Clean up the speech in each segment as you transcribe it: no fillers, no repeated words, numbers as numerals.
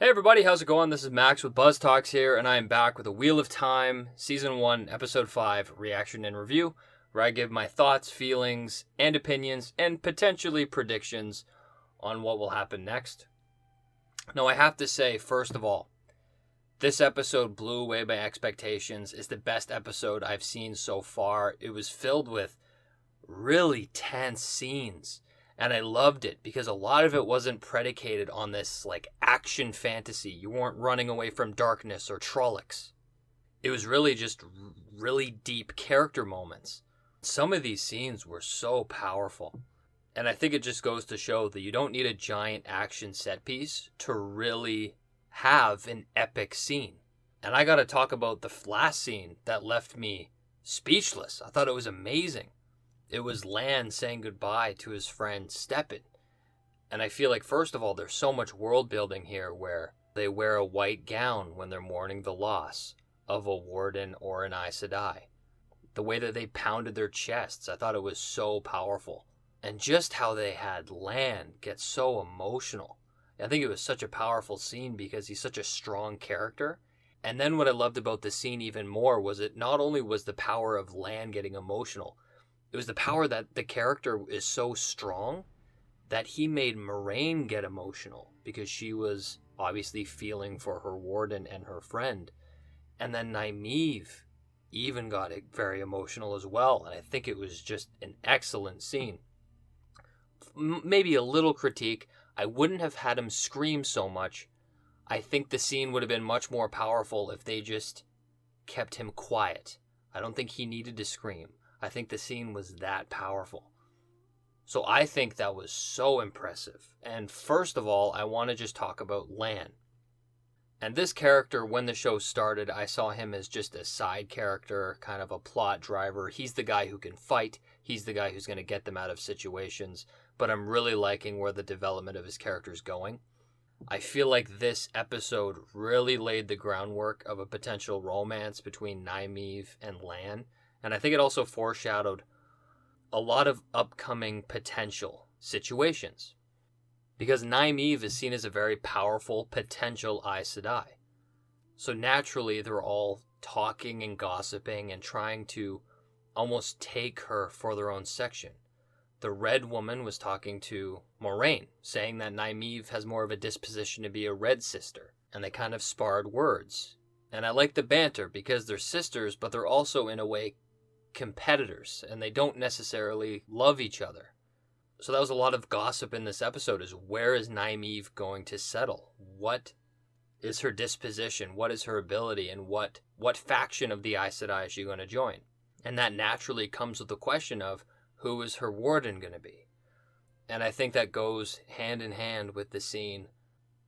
Hey everybody, how's it going? This is Max with BuzzTox here, and I am back with a Wheel of Time, Season 1, Episode 5, reaction and review, where I give my thoughts, feelings, and opinions, and potentially predictions on what will happen next. Now, I have to say, first of all, this episode blew away my expectations. It's the best episode I've seen so far. It was filled with really tense scenes. And I loved it because a lot of it wasn't predicated on this action fantasy. You weren't running away from darkness or Trollocs. It was really just really deep character moments. Some of these scenes were so powerful. And I think it just goes to show that you don't need a giant action set piece to really have an epic scene. And I got to talk about the last scene that left me speechless. I thought it was amazing. It was Lan saying goodbye to his friend Steppen. And I feel like, first of all, there's so much world building here where they wear a white gown when they're mourning the loss of a warden or an Aes Sedai. The way that they pounded their chests, I thought it was so powerful. And just how they had Lan get so emotional. I think it was such a powerful scene because he's such a strong character. And then what I loved about the scene even more was it not only was the power of Lan getting emotional, it was the power that the character is so strong that he made Moiraine get emotional because she was obviously feeling for her warden and her friend. And then Nynaeve even got very emotional as well. And I think it was just an excellent scene. Maybe a little critique. I wouldn't have had him scream so much. I think the scene would have been much more powerful if they just kept him quiet. I don't think he needed to scream. I think the scene was that powerful. So I think that was so impressive. And first of all, I want to just talk about Lan. And this character, when the show started, I saw him as just a side character, kind of a plot driver. He's the guy who can fight. He's the guy who's going to get them out of situations. But I'm really liking where the development of his character is going. I feel like this episode really laid the groundwork of a potential romance between Nynaeve and Lan. And I think it also foreshadowed a lot of upcoming potential situations. Because Nynaeve is seen as a very powerful potential Aes Sedai. So naturally, they're all talking and gossiping and trying to almost take her for their own section. The Red Woman was talking to Moiraine, saying that Nynaeve has more of a disposition to be a Red Sister. And they kind of sparred words. And I like the banter because they're sisters, but they're also, in a way, competitors, and they don't necessarily love each other. So that was a lot of gossip in this episode, is where is Nynaeve going to settle? What is her disposition? What is her ability? And what faction of the Aes Sedai is she going to join? And that naturally comes with the question of who is her warden going to be? And I think that goes hand in hand with the scene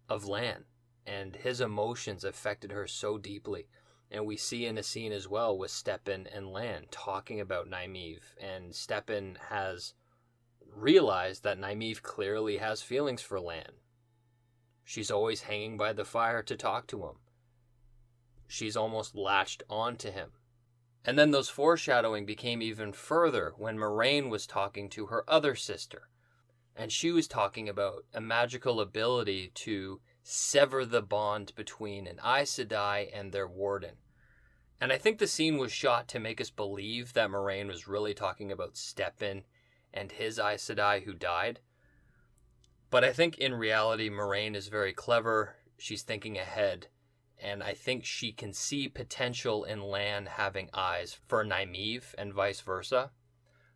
of Lan, and his emotions affected her so deeply. And we see in a scene as well with Steppen and Lan talking about Nynaeve. And Steppen has realized that Nynaeve clearly has feelings for Lan. She's always hanging by the fire to talk to him. She's almost latched onto him. And then those foreshadowing became even further when Moiraine was talking to her other sister. And she was talking about a magical ability to sever the bond between an Aes Sedai and their warden. And I think the scene was shot to make us believe that Moiraine was really talking about Steppen and his Aes Sedai who died. But I think in reality, Moiraine is very clever. She's thinking ahead. And I think she can see potential in Lan having eyes for Nynaeve and vice versa.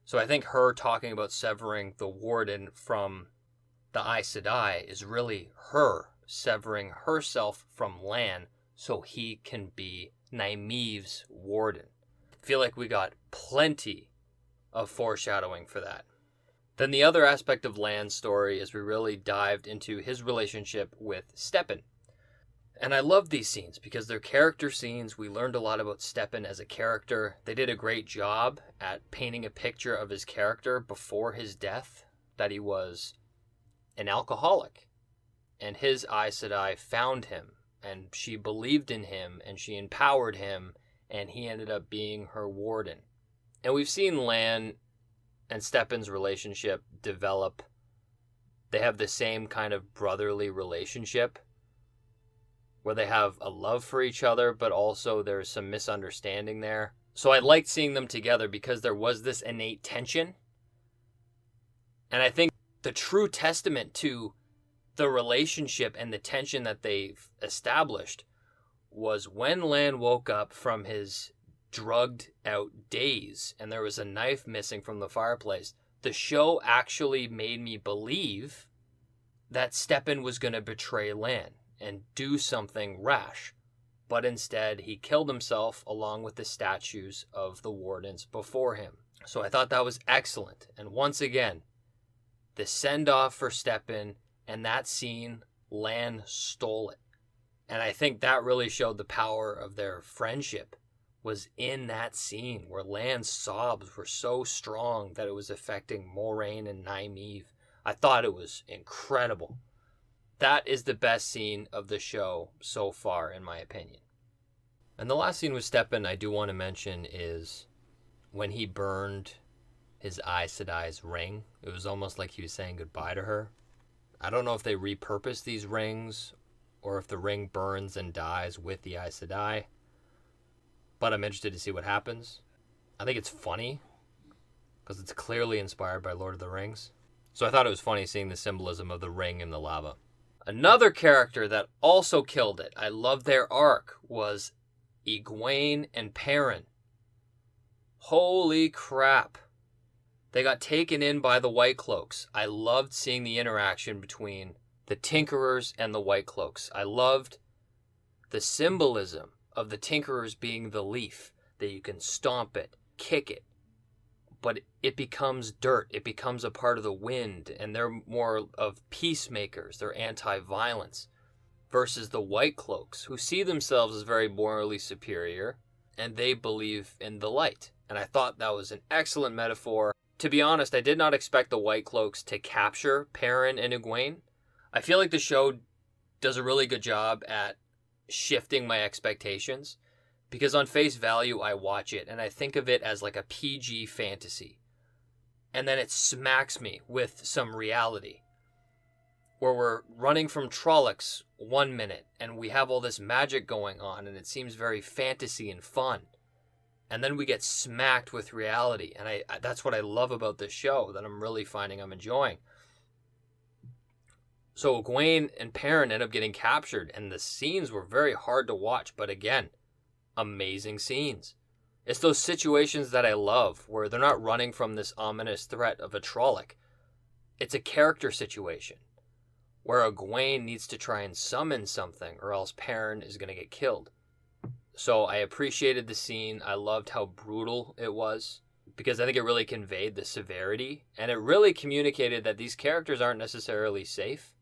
So I think her talking about severing the warden from the Aes Sedai is really her severing herself from Lan so he can be Nynaeve's warden. I feel like we got plenty of foreshadowing for that. Then the other aspect of Lan's story is we really dived into his relationship with Steppen. And I love these scenes because they're character scenes. We learned a lot about Steppen as a character. They did a great job at painting a picture of his character before his death, that he was an alcoholic. And his Aes Sedai found him, and she believed in him, and she empowered him, and he ended up being her warden. And we've seen Lan and Steppen's relationship develop. They have the same kind of brotherly relationship. where they have a love for each other, but also there's some misunderstanding there. So I liked seeing them together because there was this innate tension. And I think the true testament to the relationship and the tension that they've established was when Lan woke up from his drugged out daze and there was a knife missing from the fireplace. The show actually made me believe that Stepan was going to betray Lan and do something rash. But instead, he killed himself along with the statues of the wardens before him. So I thought that was excellent. And once again, the send-off for Stepan and that scene, Lan stole it. And I think that really showed the power of their friendship was in that scene where Lan's sobs were so strong that it was affecting Moiraine and Nynaeve. I thought it was incredible. That is the best scene of the show so far, in my opinion. And the last scene with Stepan I do want to mention is when he burned his Aes Sedai's ring. It was almost like he was saying goodbye to her. I don't know if they repurposed these rings or if the ring burns and dies with the Aes Sedai, but I'm interested to see what happens. I think it's funny because it's clearly inspired by Lord of the Rings. So I thought it was funny seeing the symbolism of the ring in the lava. Another character that also killed it, I love their arc, was Egwene and Perrin. Holy crap. They got taken in by the White Cloaks. I loved seeing the interaction between the Tinkerers and the White Cloaks. I loved the symbolism of the Tinkerers being the leaf, that you can stomp it, kick it, but it becomes dirt. It becomes a part of the wind, and they're more of peacemakers. They're anti-violence versus the White Cloaks, who see themselves as very morally superior, and they believe in the light. And I thought that was an excellent metaphor. To be honest, I did not expect the White Cloaks to capture Perrin and Egwene. I feel like the show does a really good job at shifting my expectations, because on face value, I watch it and I think of it as like a PG fantasy. And then it smacks me with some reality, where we're running from Trollocs 1 minute and we have all this magic going on and it seems very fantasy and fun. And then we get smacked with reality. And that's what I love about this show, that I'm really finding I'm enjoying. So Egwene and Perrin end up getting captured, and the scenes were very hard to watch. But again, amazing scenes. It's those situations that I love, where they're not running from this ominous threat of a Trolloc. It's a character situation, where Egwene needs to try and summon something, or else Perrin is going to get killed. So I appreciated the scene. I loved how brutal it was, because I think it really conveyed the severity, and it really communicated that these characters aren't necessarily safe.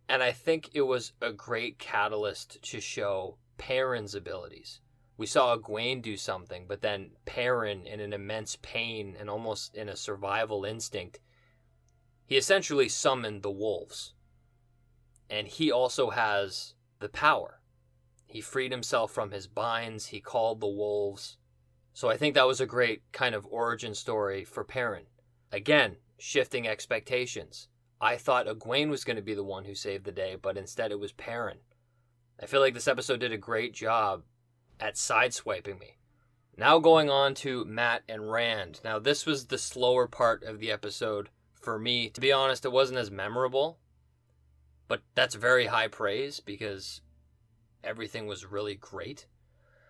And I think it was a great catalyst to show Perrin's abilities. We saw Egwene do something, but then Perrin, in an immense pain and almost in a survival instinct, he essentially summoned the wolves. And he also has the power. He freed himself from his binds. He called the wolves. So I think that was a great kind of origin story for Perrin. Again, shifting expectations. I thought Egwene was going to be the one who saved the day, but instead it was Perrin. I feel like this episode did a great job at sideswiping me. Now going on to Mat and Rand. Now this was the slower part of the episode for me. To be honest, it wasn't as memorable, but that's very high praise because everything was really great.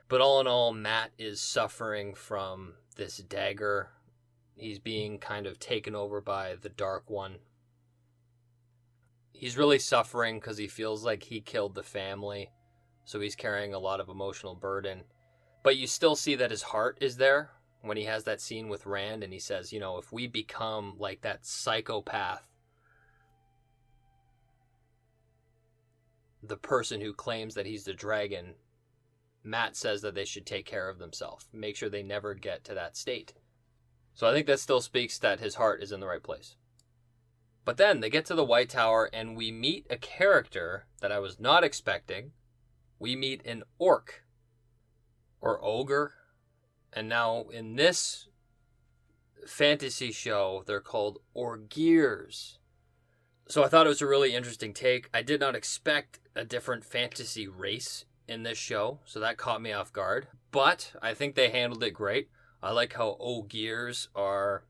But all in all, Mat is suffering from this dagger. He's being kind of taken over by the Dark One. He's really suffering because he feels like he killed the family, so he's carrying a lot of emotional burden. But you still see that his heart is there when he has that scene with Rand, and he says, you know, if we become like that psychopath, the person who claims that he's the dragon, Mat says that they should take care of themselves, make sure they never get to that state. So I think that still speaks that his heart is in the right place. But then they get to the White Tower and we meet a character that I was not expecting. We meet an orc or ogre. And now in this fantasy show, they're called Orgiers. So I thought it was a really interesting take. I did not expect a different fantasy race in this show, so that caught me off guard. But I think they handled it great. I like how Ogiers are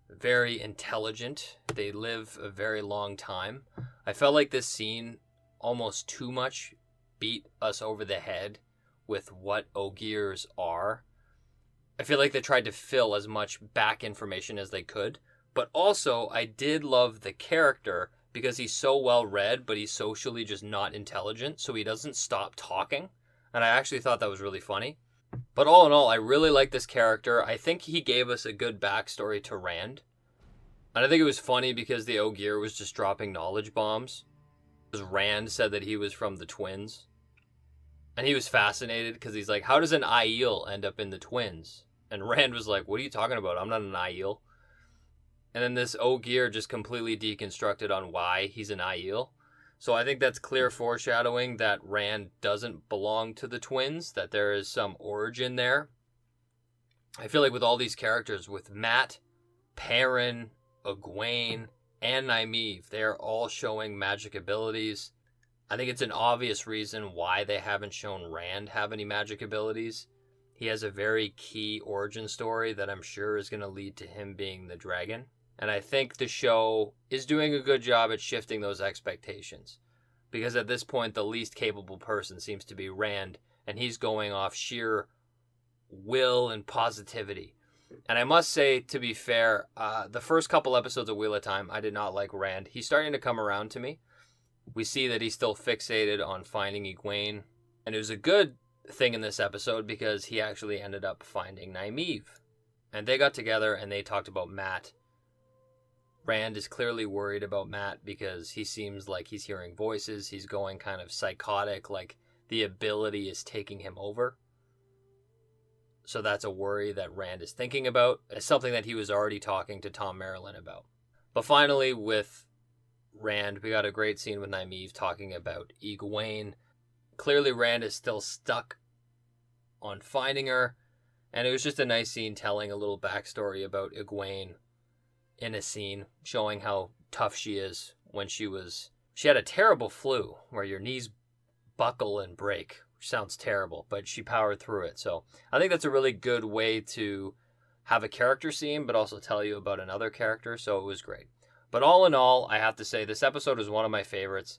very intelligent. They live a very long time. I felt like this scene almost too much beat us over the head with what Ogiers are. I feel like they tried to fill as much back information as they could. But also, I did love the character because he's so well read, but he's socially just not intelligent, so he doesn't stop talking. And I actually thought that was really funny. But all in all, I really like this character. I think he gave us a good backstory to Rand. And I think it was funny because the Ogier was just dropping knowledge bombs. Because Rand said that he was from the twins. And he was fascinated because he's like, how does an Aiel end up in the twins? And Rand was like, what are you talking about? I'm not an Aiel. And then this Ogier just completely deconstructed on why he's an Aiel. So I think that's clear foreshadowing that Rand doesn't belong to the twins, that there is some origin there. I feel like with all these characters, with Mat, Perrin, Egwene, and Nynaeve, they're all showing magic abilities. I think it's an obvious reason why they haven't shown Rand have any magic abilities. He has a very key origin story that I'm sure is going to lead to him being the dragon. And I think the show is doing a good job at shifting those expectations. Because at this point, the least capable person seems to be Rand, and he's going off sheer will and positivity. And I must say, to be fair, the first couple episodes of Wheel of Time, I did not like Rand. He's starting to come around to me. We see that he's still fixated on finding Egwene. And it was a good thing in this episode because he actually ended up finding Nynaeve. And they got together and they talked about Mat. Rand is clearly worried about Mat because he seems like he's hearing voices. He's going kind of psychotic, like the ability is taking him over. So that's a worry that Rand is thinking about. It's something that he was already talking to Tom Maryland about. But finally, with Rand, we got a great scene with Nynaeve talking about Egwene. Clearly, Rand is still stuck on finding her. And it was just a nice scene telling a little backstory about Egwene in a scene showing how tough she is when she had a terrible flu where your knees buckle and break, which sounds terrible, but she powered through it. So I think that's a really good way to have a character scene, but also tell you about another character. So it was great. But all in all, I have to say this episode is one of my favorites.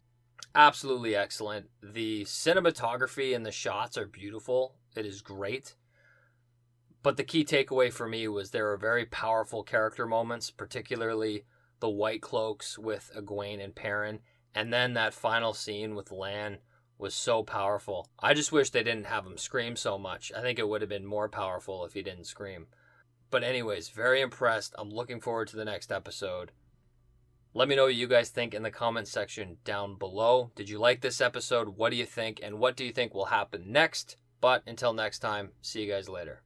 Absolutely excellent. The cinematography and the shots are beautiful. It is great. But the key takeaway for me was there are very powerful character moments, particularly the White Cloaks with Egwene and Perrin. And then that final scene with Lan was so powerful. I just wish they didn't have him scream so much. I think it would have been more powerful if he didn't scream. But anyways, very impressed. I'm looking forward to the next episode. Let me know what you guys think in the comments section down below. Did you like this episode? What do you think? And what do you think will happen next? But until next time, see you guys later.